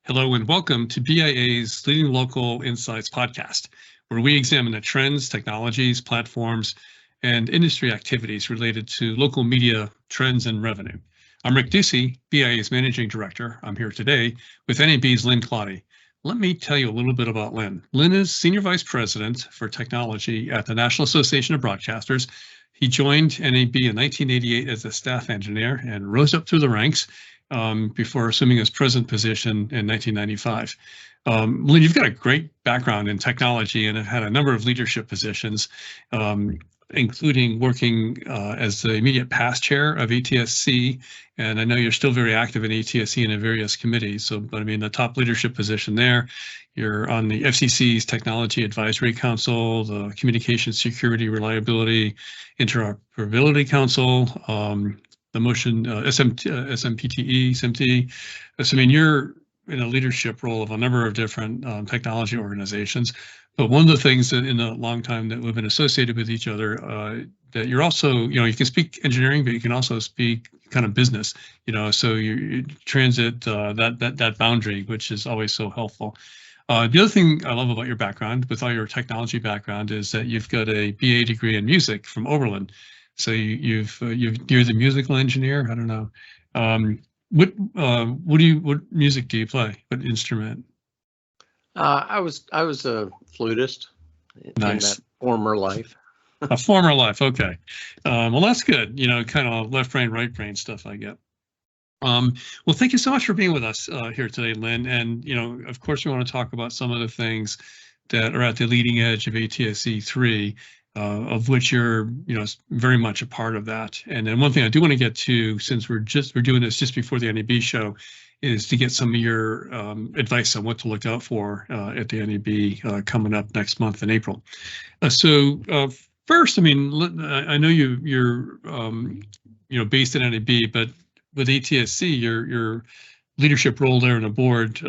Hello and welcome to BIA's Leading Local Insights podcast, where we examine the trends, technologies, platforms, and industry activities related to local media trends and revenue. I'm Rick Ducey, BIA's Managing Director. I'm here today with NAB's Lynn Claudy. Let me tell you a little bit about Lynn. Lynn is Senior Vice President for Technology at the National Association of Broadcasters. He joined NAB in 1988 as a staff engineer and rose up through the ranks before assuming his present position in 1995. Lynn, you've got a great background in technology and have had a number of leadership positions, including working as the immediate past chair of ATSC. And I know you're still very active in ATSC and in various committees. So, but I mean, the top leadership position there, you're on the FCC's Technology Advisory Council, the Communications Security Reliability Interoperability Council, the motion SMPTE, SMT. So, I mean, you're in a leadership role of a number of different technology organizations. But one of the things that in the long time that we've been associated with each other, that you're also, you can speak engineering, but you can also speak kind of business, so you transit that boundary, which is always so helpful. The other thing I love about your background, with all your technology background, is that you've got a BA degree in music from Oberlin. So you're the musical engineer. I don't know. What music do you play? What instrument? I was a flutist. Nice. In that former life. A former life. Okay. Well, that's good. Kind of left brain, right brain stuff I get. Well, thank you so much for being with us here today, Lynn. And, of course, we want to talk about some of the things that are at the leading edge of ATSC 3. Of which you're, very much a part of that. And then one thing I do want to get to, since we're doing this just before the NAB show, is to get some of your advice on what to look out for at the NAB coming up next month in April. So first, I mean, I know you're based in NAB, but with ATSC, your leadership role there on the board,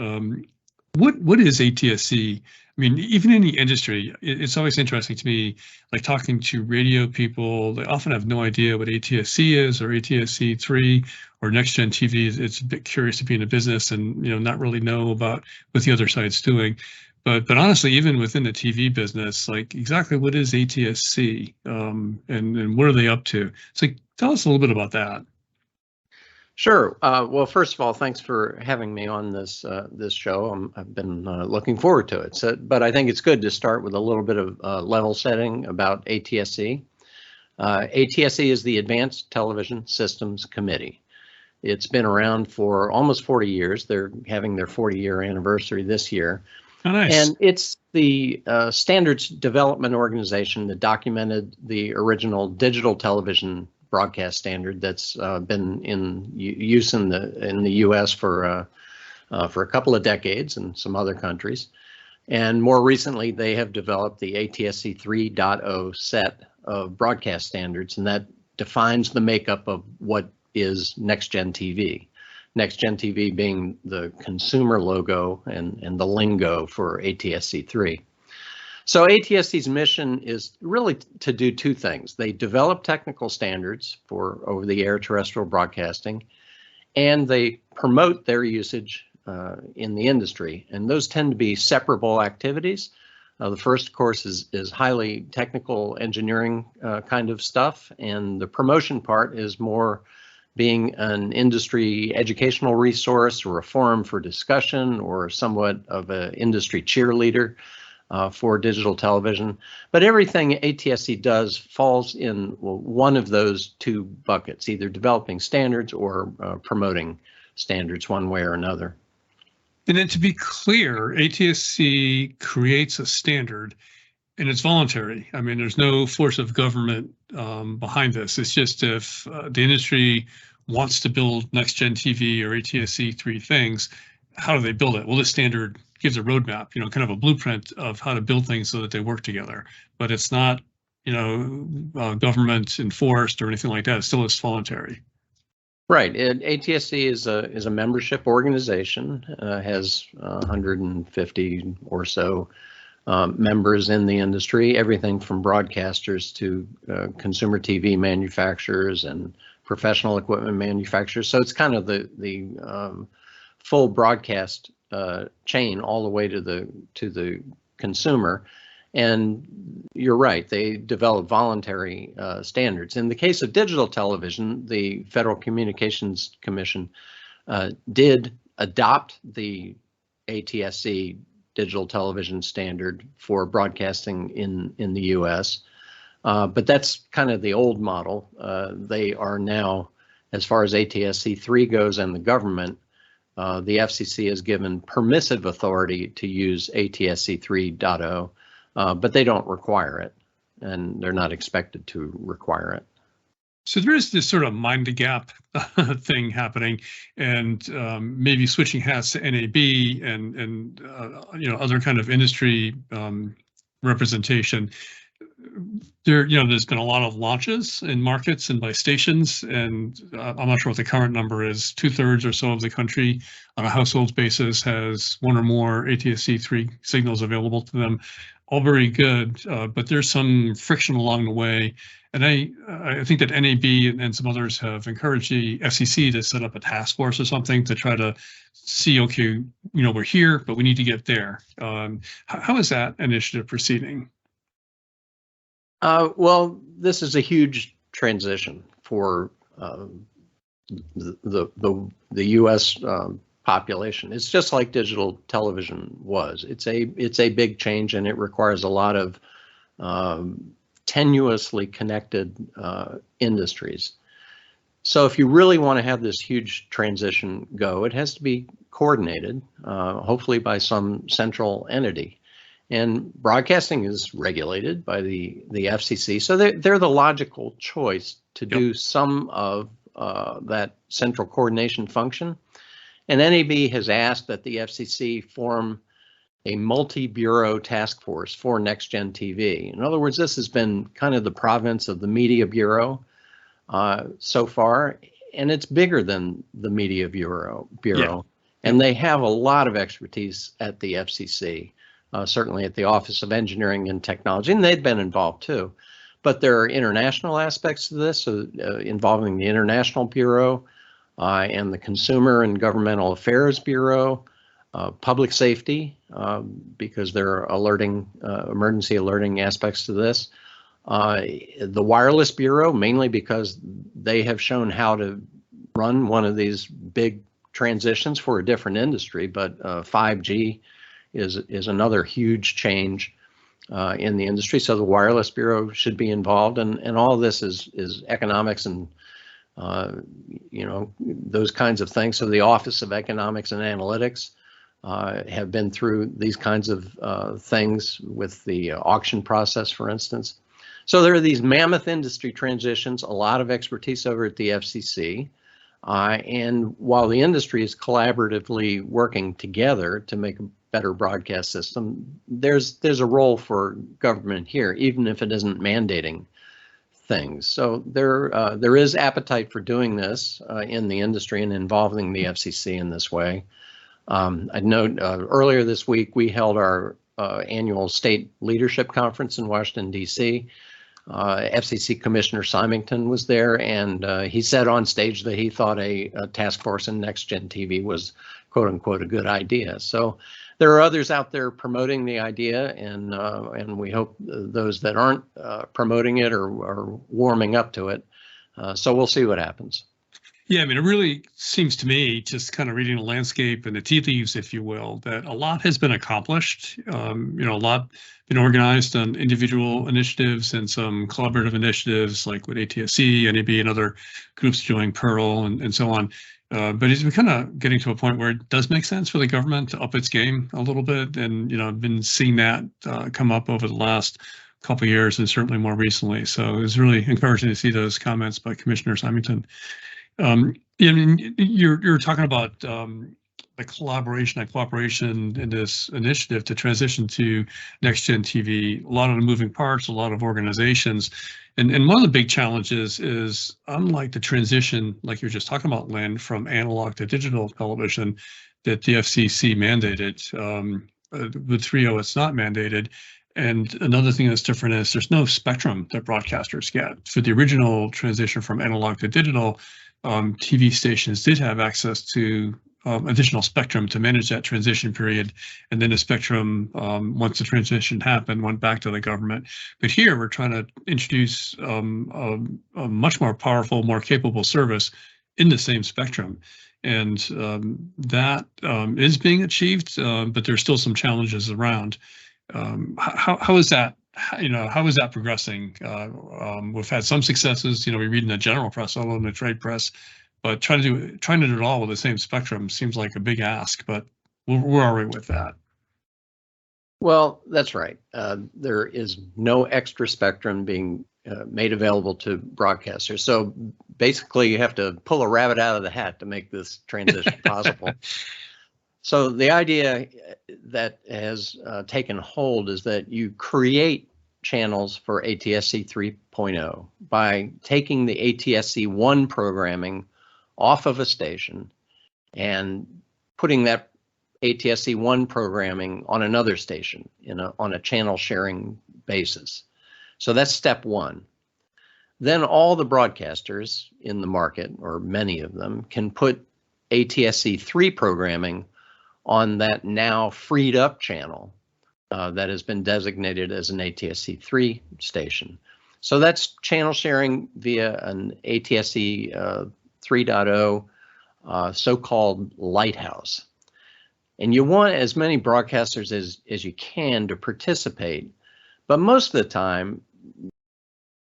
what is ATSC? I mean, even in the industry, it's always interesting to me, like talking to radio people, they often have no idea what ATSC is or ATSC 3 or NextGen TV. It's a bit curious to be in a business and, not really know about what the other side's doing. But honestly, even within the TV business, like exactly what is ATSC and what are they up to? So tell us a little bit about that. Sure. Well, first of all, thanks for having me on this show. I've been looking forward to it. But I think it's good to start with a little bit of level setting about ATSC. ATSC is the Advanced Television Systems Committee. It's been around for almost 40 years. They're having their 40-year anniversary this year. Oh, nice. And it's the standards development organization that documented the original digital television broadcast standard that's been in use in the U.S. for a couple of decades and some other countries. And more recently, they have developed the ATSC 3.0 set of broadcast standards, and that defines the makeup of what is NextGen TV. NextGen TV being the consumer logo and the lingo for ATSC 3. So ATSC's mission is really to do two things. They develop technical standards for over-the-air terrestrial broadcasting, and they promote their usage in the industry. And those tend to be separable activities. The first, of course, is highly technical engineering kind of stuff, and the promotion part is more being an industry educational resource or a forum for discussion or somewhat of an industry cheerleader for digital television. But everything ATSC does falls in one of those two buckets, either developing standards or promoting standards one way or another. And then to be clear, ATSC creates a standard and it's voluntary. I mean, there's no force of government behind this. It's just if the industry wants to build NextGen TV or ATSC 3 things, how do they build it? Well, this standard gives a roadmap, kind of a blueprint of how to build things so that they work together. But it's not, government enforced or anything like that. It still is voluntary. Right. ATSC is a membership organization, has 150 or so members in the industry, everything from broadcasters to consumer TV manufacturers and professional equipment manufacturers. So it's kind of the full broadcast chain all the way to the consumer. And you're right, they develop voluntary standards. In the case of digital television, the Federal Communications Commission did adopt the ATSC digital television standard for broadcasting in the US. But that's kind of the old model. They are now, as far as ATSC 3 goes and the government, the FCC has given permissive authority to use ATSC 3.0, but they don't require it, and they're not expected to require it. So there is this sort of mind the gap thing happening, and maybe switching hats to NAB and other kind of industry representation. There's been a lot of launches in markets and by stations, and I'm not sure what the current number is. 2/3 or so of the country on a household basis has one or more ATSC 3 signals available to them. All very good, but there's some friction along the way. And I think that NAB and some others have encouraged the FCC to set up a task force or something to try to see, okay, we're here, but we need to get there. How is that initiative proceeding? Well, this is a huge transition for the U.S. Population. It's just like digital television was. It's a big change, and it requires a lot of tenuously connected industries. So if you really want to have this huge transition go, it has to be coordinated, hopefully by some central entity. And broadcasting is regulated by the FCC, so they're the logical choice to do some of that central coordination function. And NAB has asked that the FCC form a multi-bureau task force for NextGen TV. In other words, this has been kind of the province of the Media Bureau so far, and it's bigger than the Media Bureau. And they have a lot of expertise at the FCC. Certainly at the Office of Engineering and Technology, and they've been involved too. But there are international aspects to this, involving the International Bureau and the Consumer and Governmental Affairs Bureau, public safety, because there are emergency alerting aspects to this. The Wireless Bureau, mainly because they have shown how to run one of these big transitions for a different industry, but 5G is another huge change in the industry. So the Wireless Bureau should be involved, and all of this is economics and those kinds of things. So the Office of Economics and Analytics have been through these kinds of things with the auction process, for instance. So there are these mammoth industry transitions, a lot of expertise over at the FCC. And while the industry is collaboratively working together to make a better broadcast system, there's a role for government here, even if it isn't mandating things. So there is appetite for doing this in the industry and involving the FCC in this way. I'd note earlier this week we held our annual state leadership conference in Washington, D.C. FCC Commissioner Symington was there, and he said on stage that he thought a task force in NextGen TV was, quote unquote, a good idea. So there are others out there promoting the idea, and we hope those that aren't promoting it are warming up to it. So we'll see what happens. Yeah, I mean, it really seems to me, just kind of reading the landscape and the tea leaves, if you will, that a lot has been accomplished. A lot been organized on individual initiatives and some collaborative initiatives like with ATSC, NAB, and other groups joining Pearl and so on. But it's kind of getting to a point where it does make sense for the government to up its game a little bit. And, I've been seeing that come up over the last couple of years and certainly more recently. So it's really encouraging to see those comments by Commissioner Symington. You're talking about the collaboration and cooperation in this initiative to transition to NextGen TV. A lot of the moving parts, a lot of organizations. And one of the big challenges is, unlike the transition, like you're just talking about, Lynn, from analog to digital television that the FCC mandated, with 3.0, it's not mandated. And another thing that's different is there's no spectrum that broadcasters get. For the original transition from analog to digital, TV stations did have access to additional spectrum to manage that transition period, and then the spectrum, once the transition happened, went back to the government. But here we're trying to introduce a much more powerful, more capable service in the same spectrum, and that is being achieved, but there's still some challenges around. How is that? How is that progressing? We've had some successes. We read in the general press, all in the trade press, but trying to do it all with the same spectrum seems like a big ask. But where are we with that? Well, that's right. There is no extra spectrum being made available to broadcasters. So basically, you have to pull a rabbit out of the hat to make this transition possible. So the idea that has taken hold is that you create channels for ATSC 3.0 by taking the ATSC 1 programming off of a station and putting that ATSC 1 programming on another station on a channel sharing basis. So that's step one. Then all the broadcasters in the market, or many of them, can put ATSC 3 programming on that now freed up channel that has been designated as an ATSC 3 station. So that's channel sharing via an ATSC 3.0 so-called Lighthouse. And you want as many broadcasters as you can to participate, but most of the time,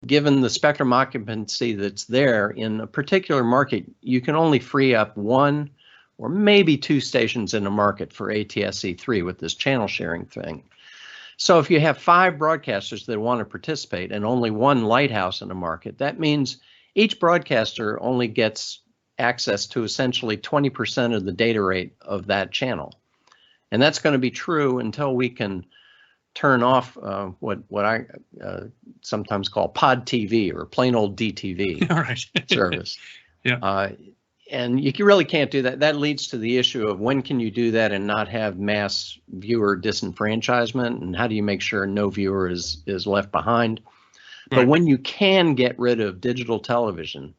given the spectrum occupancy that's there in a particular market, you can only free up one or maybe two stations in a market for ATSC 3 with this channel sharing thing. So if you have 5 broadcasters that want to participate and only one Lighthouse in a market, that means each broadcaster only gets access to essentially 20% of the data rate of that channel. And that's going to be true until we can turn off what I sometimes call pod TV or plain old DTV service. Yeah. And you really can't do that. That leads to the issue of when can you do that and not have mass viewer disenfranchisement, and how do you make sure no viewer is left behind? Right. But when you can get rid of digital television,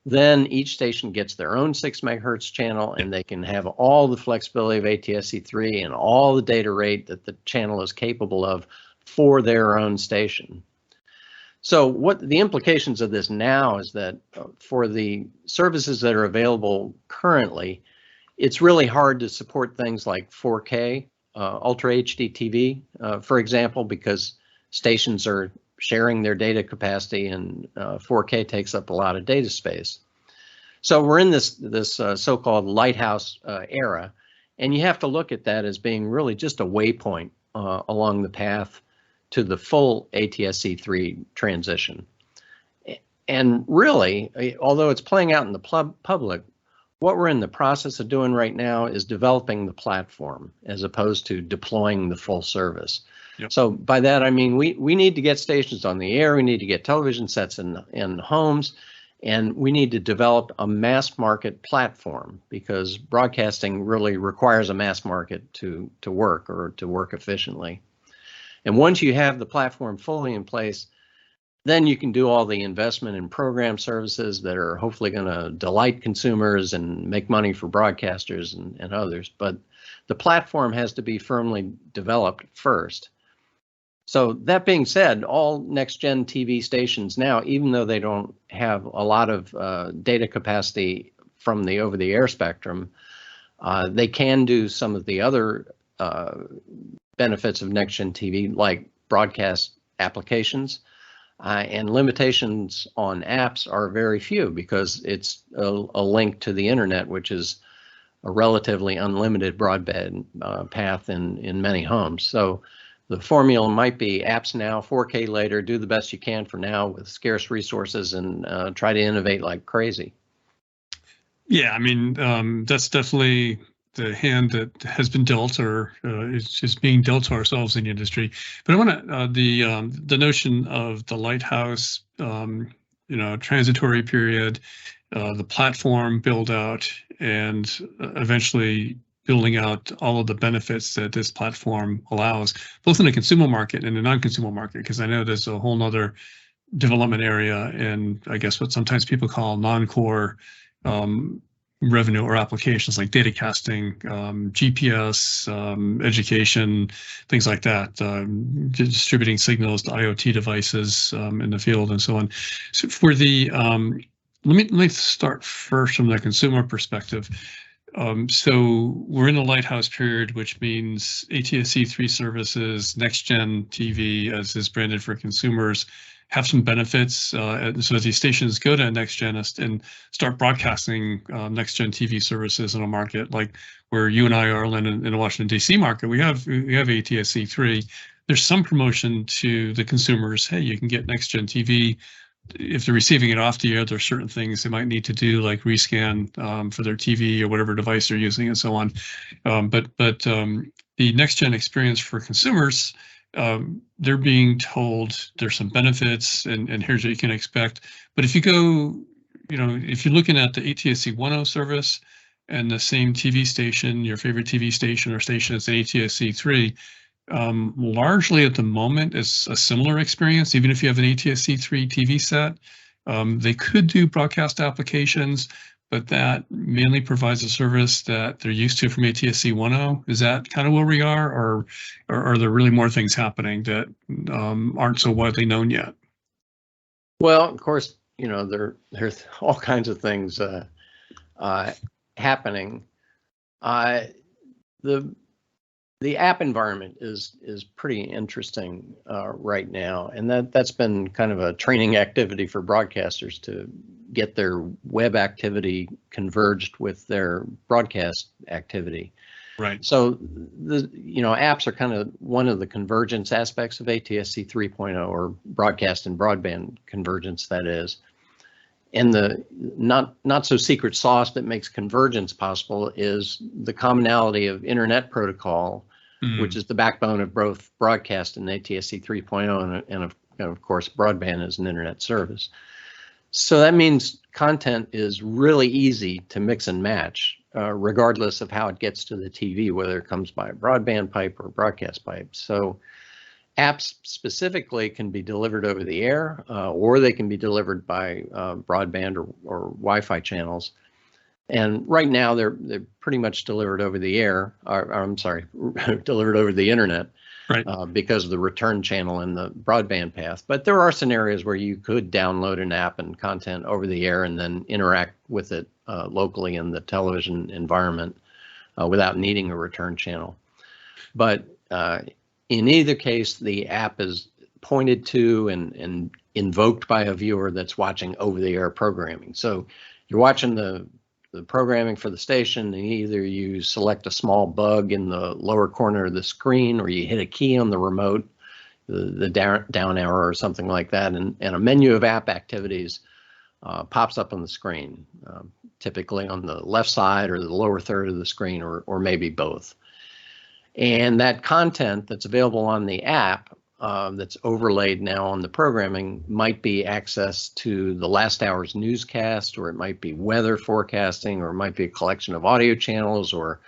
then each station gets their own 6 megahertz channel, and they can have all the flexibility of ATSC 3 and all the data rate that the channel is capable of for their own station. So what the implications of this now is that for the services that are available currently, it's really hard to support things like 4K, Ultra HD TV, for example, because stations are sharing their data capacity, and 4K takes up a lot of data space. So we're in this so-called Lighthouse era, and you have to look at that as being really just a waypoint along the path to the full ATSC 3 transition. And really, although it's playing out in the public, what we're in the process of doing right now is developing the platform as opposed to deploying the full service. Yep. So by that, I mean, we need to get stations on the air, we need to get television sets in homes, and we need to develop a mass market platform, because broadcasting really requires a mass market to work, or to work efficiently. And once you have the platform fully in place, then you can do all the investment in program services that are hopefully going to delight consumers and make money for broadcasters and others. But the platform has to be firmly developed first. So that being said, all NextGen TV stations now, even though they don't have a lot of data capacity from the over-the-air spectrum, they can do some of the other benefits of NextGen TV, like broadcast applications, and limitations on apps are very few, because it's a link to the internet, which is a relatively unlimited broadband path in many homes. So the formula might be apps now, 4K later, do the best you can for now with scarce resources, and try to innovate like crazy. Yeah, I mean, that's definitely the hand that has been dealt, or is just being dealt to ourselves in the industry. But I want to the notion of the Lighthouse, transitory period, the platform build out, and eventually building out all of the benefits that this platform allows, both in the consumer market and the non-consumer market, because I know there's a whole nother development area, and I guess what sometimes people call non-core revenue or applications like data casting, GPS, education, things like that, distributing signals to IoT devices in the field and so on. So for the let me start first from the consumer perspective. So we're in the Lighthouse period, which means ATSC 3 services, NextGen TV, as is branded for consumers, have some benefits. And so as these stations go to NextGen and start broadcasting NextGen TV services in a market like where you and I are, Lynn, in the Washington, D.C. market, we have ATSC 3. There's some promotion to the consumers. Hey, you can get NextGen TV. If they're receiving it off the air, there's certain things they might need to do, like rescan for their TV or whatever device they're using and so on. But the NextGen experience for consumers, they're being told there's some benefits and here's what you can expect. But if you go, if you're looking at the ATSC 1.0 service and the same TV station, your favorite TV station or station is an ATSC 3, largely at the moment it's a similar experience. Even if you have an ATSC 3 TV set, they could do broadcast applications, but that mainly provides a service that they're used to from ATSC 1.0. Is that kind of where we are, or are there really more things happening that aren't so widely known yet? Well, of course, there's all kinds of things happening. The app environment is pretty interesting right now, and that's been kind of a training activity for broadcasters to get their web activity converged with their broadcast activity. Right. So apps are kind of one of the convergence aspects of ATSC 3.0, or broadcast and broadband convergence, that is. And the not so secret sauce that makes convergence possible is the commonality of internet protocol, which is the backbone of both broadcast and ATSC 3.0, and of course broadband as an internet service. So that means content is really easy to mix and match, regardless of how it gets to the TV, whether it comes by a broadband pipe or a broadcast pipe. So apps specifically can be delivered over the air, or they can be delivered by broadband or Wi-Fi channels. And right now they're pretty much delivered over the air, or I'm sorry, delivered over the internet, right? Because of the return channel in the broadband path. But there are scenarios where you could download an app and content over the air and then interact with it locally in the television environment without needing a return channel. But in either case, the app is pointed to and invoked by a viewer that's watching over-the-air programming. So you're watching the programming for the station, and either you select a small bug in the lower corner of the screen, or you hit a key on the remote, the down arrow or something like that, and a menu of app activities pops up on the screen, typically on the left side or the lower third of the screen, or maybe both. And that content that's available on the app that's overlaid now on the programming might be access to the last hour's newscast, or it might be weather forecasting, or it might be a collection of audio channels or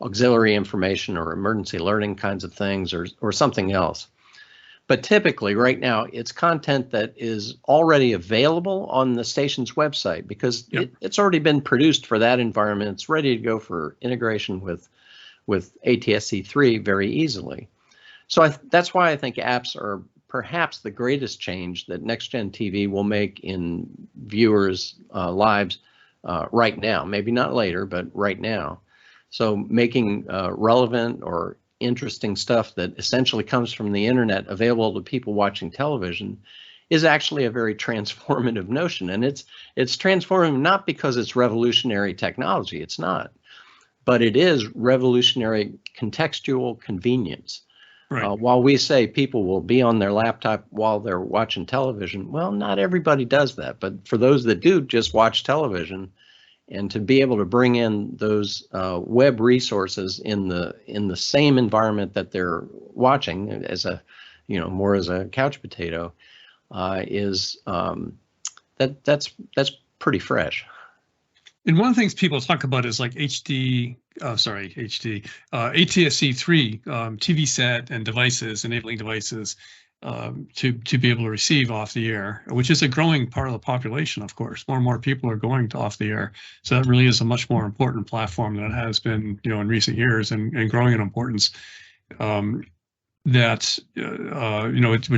auxiliary information or emergency alerting kinds of things, or something else. But typically right now it's content that is already available on the station's website, because it's already been produced for that environment. It's ready to go for integration with ATSC 3 very easily. So that's why I think apps are perhaps the greatest change that NextGen TV will make in viewers' lives right now. Maybe not later, but right now. So making relevant or interesting stuff that essentially comes from the internet available to people watching television is actually a very transformative notion. And it's transformative not because it's revolutionary technology. It's not. But it is revolutionary contextual convenience. Right. While we say people will be on their laptop while they're watching television, well, not everybody does that. But for those that do just watch television, and to be able to bring in those web resources in the same environment that they're watching, as a more as a couch potato, is that's pretty fresh. And one of the things people talk about is like ATSC 3 TV set and devices, enabling devices. to be able to receive off the air, which is a growing part of the population, of course. More and more people are going to off the air. So that really is a much more important platform than it has been, in recent years, and growing in importance. We're talking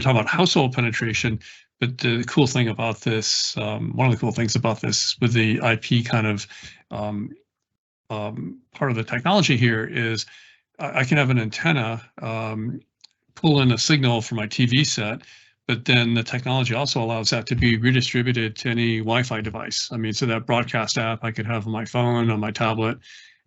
about household penetration, but the cool thing about this, one of the cool things about this with the IP kind of part of the technology here is I can have an antenna pull in a signal from my TV set, but then the technology also allows that to be redistributed to any Wi-Fi device. I mean, so that broadcast app I could have on my phone, on my tablet,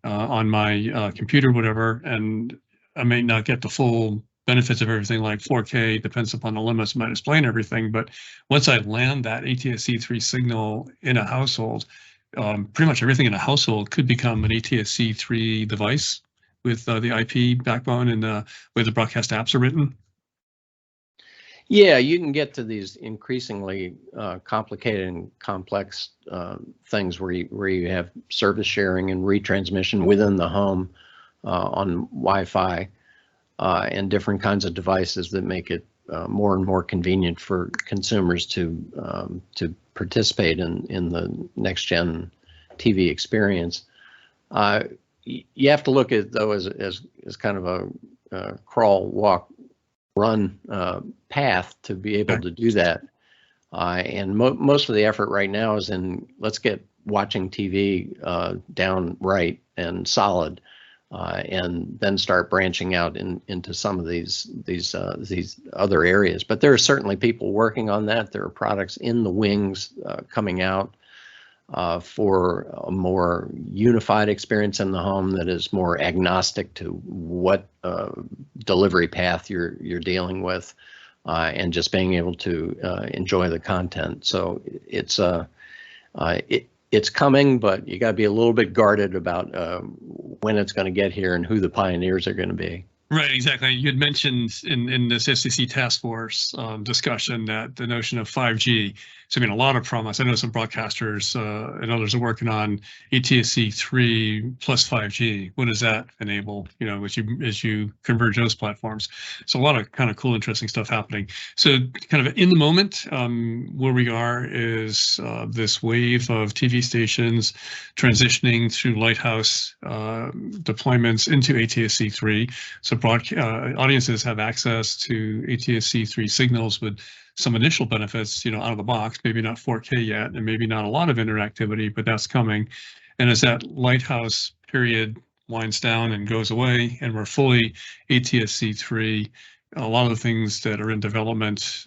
on my computer, whatever, and I may not get the full benefits of everything like 4K, depends upon the limits of my display and everything. But once I land that ATSC 3 signal in a household, pretty much everything in a household could become an ATSC 3 device with the IP backbone and the way the broadcast apps are written. Yeah, you can get to these increasingly complicated and complex things where you have service sharing and retransmission within the home on Wi-Fi and different kinds of devices that make it more and more convenient for consumers to participate in the NextGen TV experience. You have to look at it, though, as kind of a crawl, walk, run path to be able to do that. And most of the effort right now is in let's get watching TV down right and solid, and then start branching out into some of these other areas. But there are certainly people working on that. There are products in the wings coming out for a more unified experience in the home that is more agnostic to what delivery path you're dealing with, and just being able to enjoy the content. So it's coming, but you got to be a little bit guarded about when it's going to get here and who the pioneers are going to be. Right, exactly. You had mentioned in this FCC task force discussion that the notion of 5G. So I mean, a lot of promise. I know some broadcasters and others are working on ATSC 3 plus 5G. What does that enable? As you converge those platforms. So a lot of kind of cool, interesting stuff happening. So kind of in the moment, where we are is this wave of TV stations transitioning through Lighthouse deployments into ATSC 3. So audiences have access to ATSC 3 signals with some initial benefits, out of the box, maybe not 4K yet, and maybe not a lot of interactivity, but that's coming. And as that Lighthouse period winds down and goes away, and we're fully ATSC 3, a lot of the things that are in development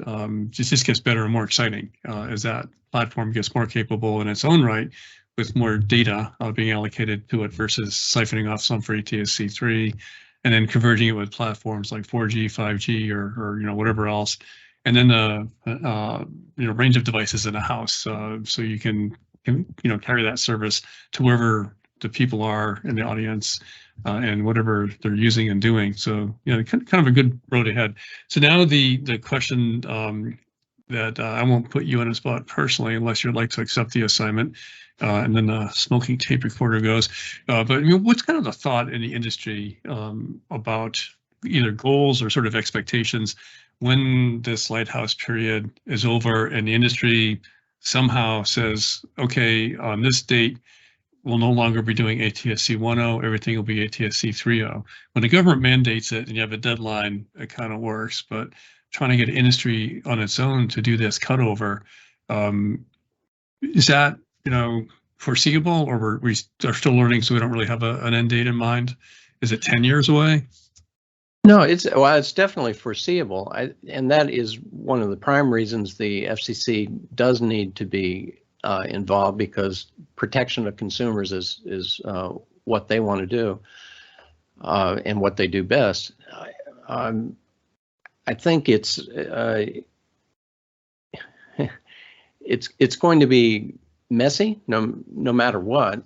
just gets better and more exciting as that platform gets more capable in its own right, with more data being allocated to it versus siphoning off some for ATSC 3. And then converging it with platforms like 4G, 5G, or whatever else, and then the range of devices in a house, so you can carry that service to wherever the people are in the audience and whatever they're using and doing. So kind of a good road ahead. So now the question that I won't put you in a spot personally unless you'd like to accept the assignment. And then the smoking tape recorder goes. But what's kind of the thought in the industry about either goals or sort of expectations when this Lighthouse period is over and the industry somehow says, okay, on this date, we'll no longer be doing ATSC 1.0, everything will be ATSC 3.0. When the government mandates it and you have a deadline, it kind of works, but trying to get industry on its own to do this cutover, is that foreseeable, or we are still learning, so we don't really have an end date in mind? Is it 10 years away? No, it's definitely foreseeable, and that is one of the prime reasons the FCC does need to be involved, because protection of consumers is what they want to do and what they do best. I think it's going to be messy, no matter what,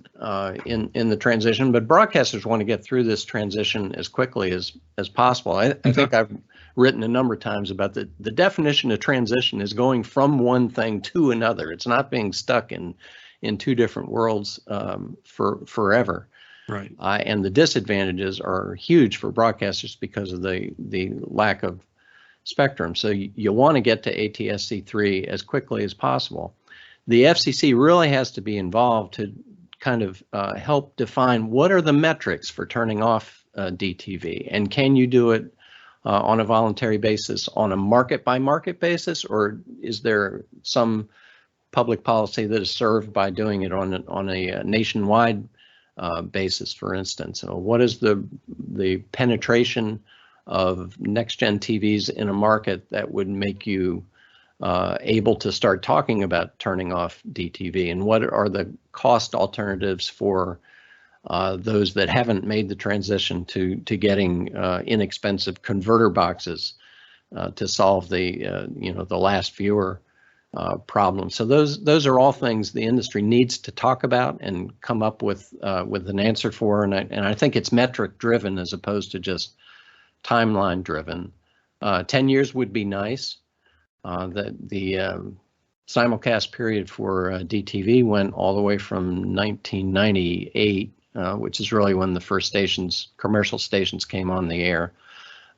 in the transition. But broadcasters want to get through this transition as quickly as possible. I think I've written a number of times about the definition of transition is going from one thing to another. It's not being stuck in two different worlds for forever. Right. And the disadvantages are huge for broadcasters because of the lack of spectrum. So you want to get to ATSC 3 as quickly as possible. The FCC really has to be involved to kind of help define what are the metrics for turning off DTV, and can you do it on a voluntary basis, on a market-by-market basis, or is there some public policy that is served by doing it on a nationwide basis, for instance? So what is the penetration of NextGen TVs in a market that would make you able to start talking about turning off DTV, and what are the cost alternatives for those that haven't made the transition to getting inexpensive converter boxes to solve the the last viewer problem. So those are all things the industry needs to talk about and come up with an answer for, and I think it's metric driven as opposed to just timeline driven. 10 years would be nice. The simulcast period for DTV went all the way from 1998, which is really when the first commercial stations came on the air,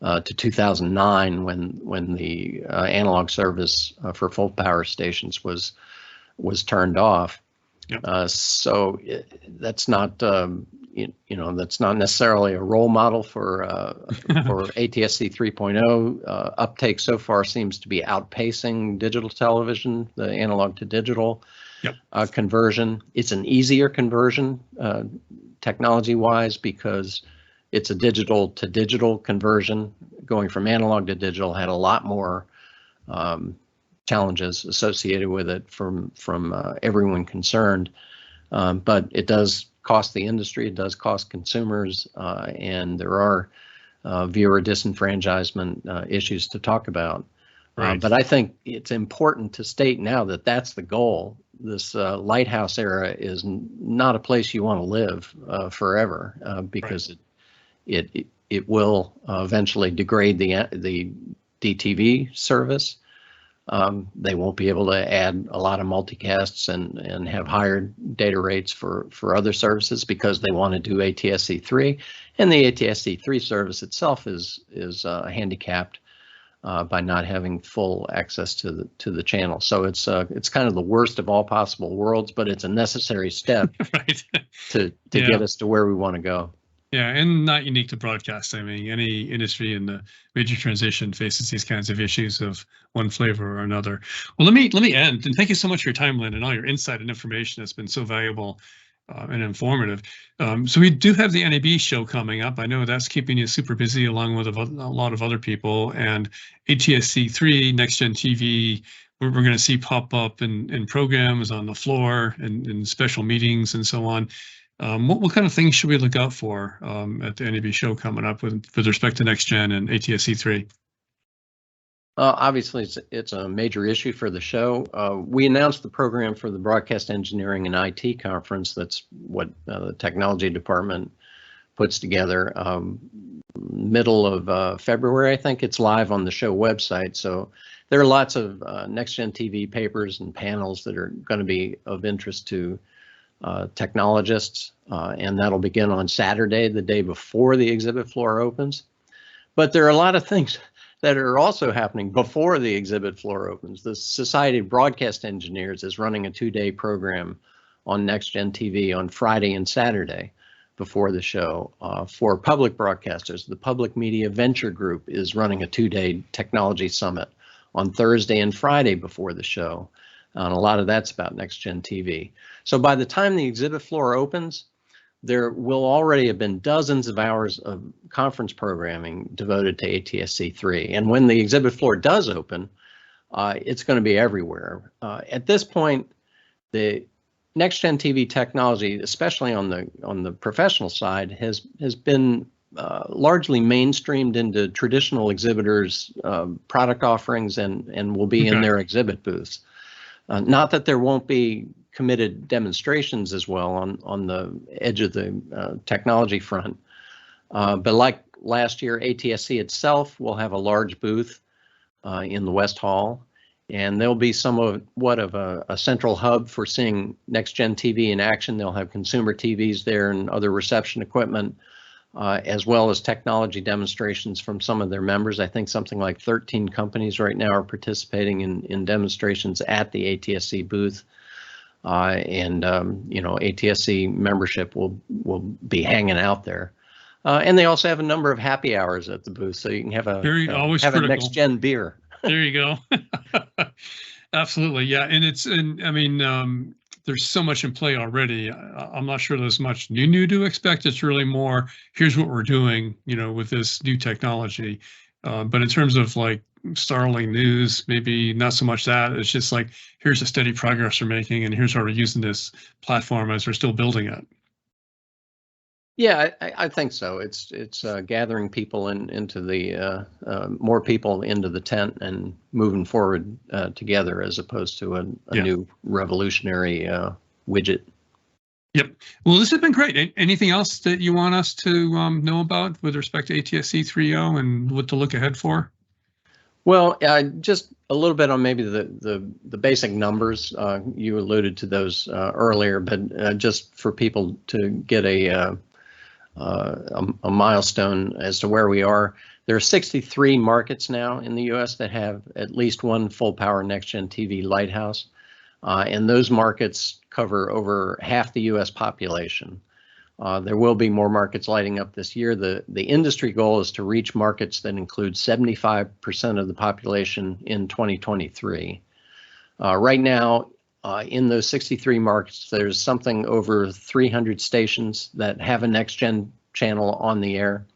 to 2009 when the analog service for full power stations was turned off. Yep. So that's not that's not necessarily a role model for ATSC 3.0. Uptake so far seems to be outpacing digital television, the analog to digital. Yep. Conversion. It's an easier conversion technology-wise because it's a digital to digital conversion. Going from analog to digital had a lot more challenges associated with it from everyone concerned, but it does cost the industry, it does cost consumers, and there are viewer disenfranchisement issues to talk about. Right. But I think it's important to state now that that's the goal. This Lighthouse era is not a place you want to live forever, because right. it will eventually degrade the DTV service. They won't be able to add a lot of multicasts and have higher data rates for other services because they want to do ATSC 3, and the ATSC 3 service itself is handicapped by not having full access to the channel. So it's kind of the worst of all possible worlds, but it's a necessary step right. to get us to where we want to go. Yeah, and not unique to broadcast. I mean, any industry in the major transition faces these kinds of issues of one flavor or another. Well, let me end, and thank you so much for your time, Lynn, and all your insight and information that's been so valuable and informative. So we do have the NAB show coming up. I know that's keeping you super busy along with a lot of other people, and ATSC 3, NextGen TV, we're going to see pop up in programs on the floor and in special meetings and so on. What kind of things should we look out for at the NAB show coming up with respect to NextGen and ATSC 3? Obviously, it's a major issue for the show. We announced the program for the Broadcast Engineering and IT Conference. That's what the technology department puts together. Middle of February, I think. It's live on the show website. So there are lots of NextGen TV papers and panels that are going to be of interest to technologists, and that'll begin on Saturday, the day before the exhibit floor opens. But there are a lot of things that are also happening before the exhibit floor opens. The Society of Broadcast Engineers is running a 2-day program on NextGen TV on Friday and Saturday before the show. For public broadcasters, the Public Media Venture Group is running a 2-day technology summit on Thursday and Friday before the show. And a lot of that's about NextGen TV. So by the time the exhibit floor opens, there will already have been dozens of hours of conference programming devoted to ATSC 3. And when the exhibit floor does open, it's going to be everywhere. At this point, the NextGen TV technology, especially on the professional side, has been largely mainstreamed into traditional exhibitors' product offerings and will be in their exhibit booths. Not that there won't be committed demonstrations as well on the edge of the technology front, but like last year, ATSC itself will have a large booth in the West Hall, and there'll be somewhat of a central hub for seeing NextGen TV in action. They'll have consumer TVs there and other reception equipment, as well as technology demonstrations from some of their members. I think something like 13 companies right now are participating in demonstrations at the ATSC booth. ATSC membership will be hanging out there. And they also have a number of happy hours at the booth, so you can have a next-gen beer. There you go. Absolutely, yeah. And there's so much in play already. I'm not sure there's much new to expect. It's really more, here's what we're doing, with this new technology. But in terms of like startling news, maybe not so much that. It's just like, here's the steady progress we're making, and here's how we're using this platform as we're still building it. Yeah, I think so. It's gathering people into the more people into the tent and moving forward together, as opposed to a new revolutionary widget. Yep. Well, this has been great. Anything else that you want us to know about with respect to ATSC 3.0 and what to look ahead for? Well, just a little bit on maybe the basic numbers. You alluded to those earlier, but just for people to get a milestone as to where we are. There are 63 markets now in the U.S. that have at least one full power NextGen TV Lighthouse, and those markets cover over half the U.S. population. There will be more markets lighting up this year. The industry goal is to reach markets that include 75% of the population in 2023. Right now, in those 63 markets, there's something over 300 stations that have a NextGen channel on the air.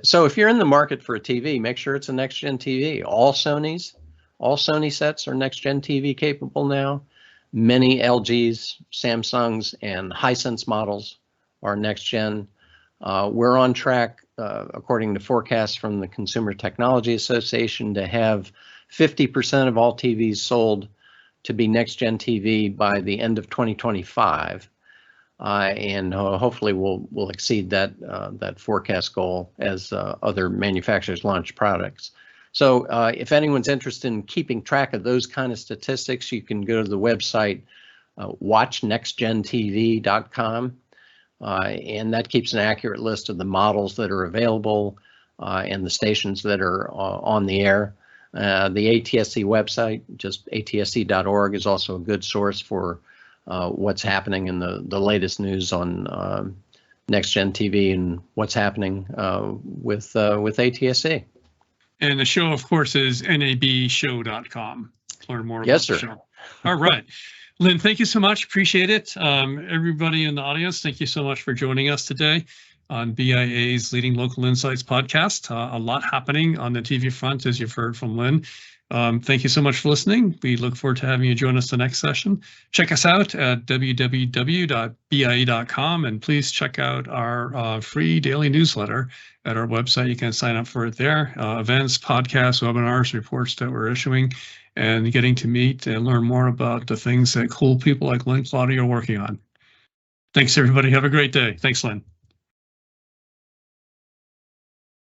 So if you're in the market for a TV, make sure it's a NextGen TV. All Sony sets are NextGen TV capable now. Many LGs, Samsungs, and Hisense models are NextGen. We're on track, according to forecasts from the Consumer Technology Association, to have 50% of all TVs sold to be NextGen TV by the end of 2025, and hopefully we'll exceed that forecast goal as other manufacturers launch products. So if anyone's interested in keeping track of those kind of statistics, you can go to the website watchnextgentv.com, and that keeps an accurate list of the models that are available and the stations that are on the air. The ATSC website, just atsc.org, is also a good source for what's happening in the latest news on NextGen TV and what's happening with ATSC. And the show, of course, is nabshow.com. Learn more about the show. All right. Lynn, thank you so much. Appreciate it. Everybody in the audience, thank you so much for joining us today on BIA's Leading Local Insights podcast. A lot happening on the TV front, as you've heard from Lynn. Thank you so much for listening. We look forward to having you join us the next session. Check us out at www.bia.com, and please check out our free daily newsletter at our website. You can sign up for it there. Events, podcasts, webinars, reports that we're issuing, and getting to meet and learn more about the things that cool people like Lynn Claudy are working on. Thanks, everybody. Have a great day. Thanks, Lynn.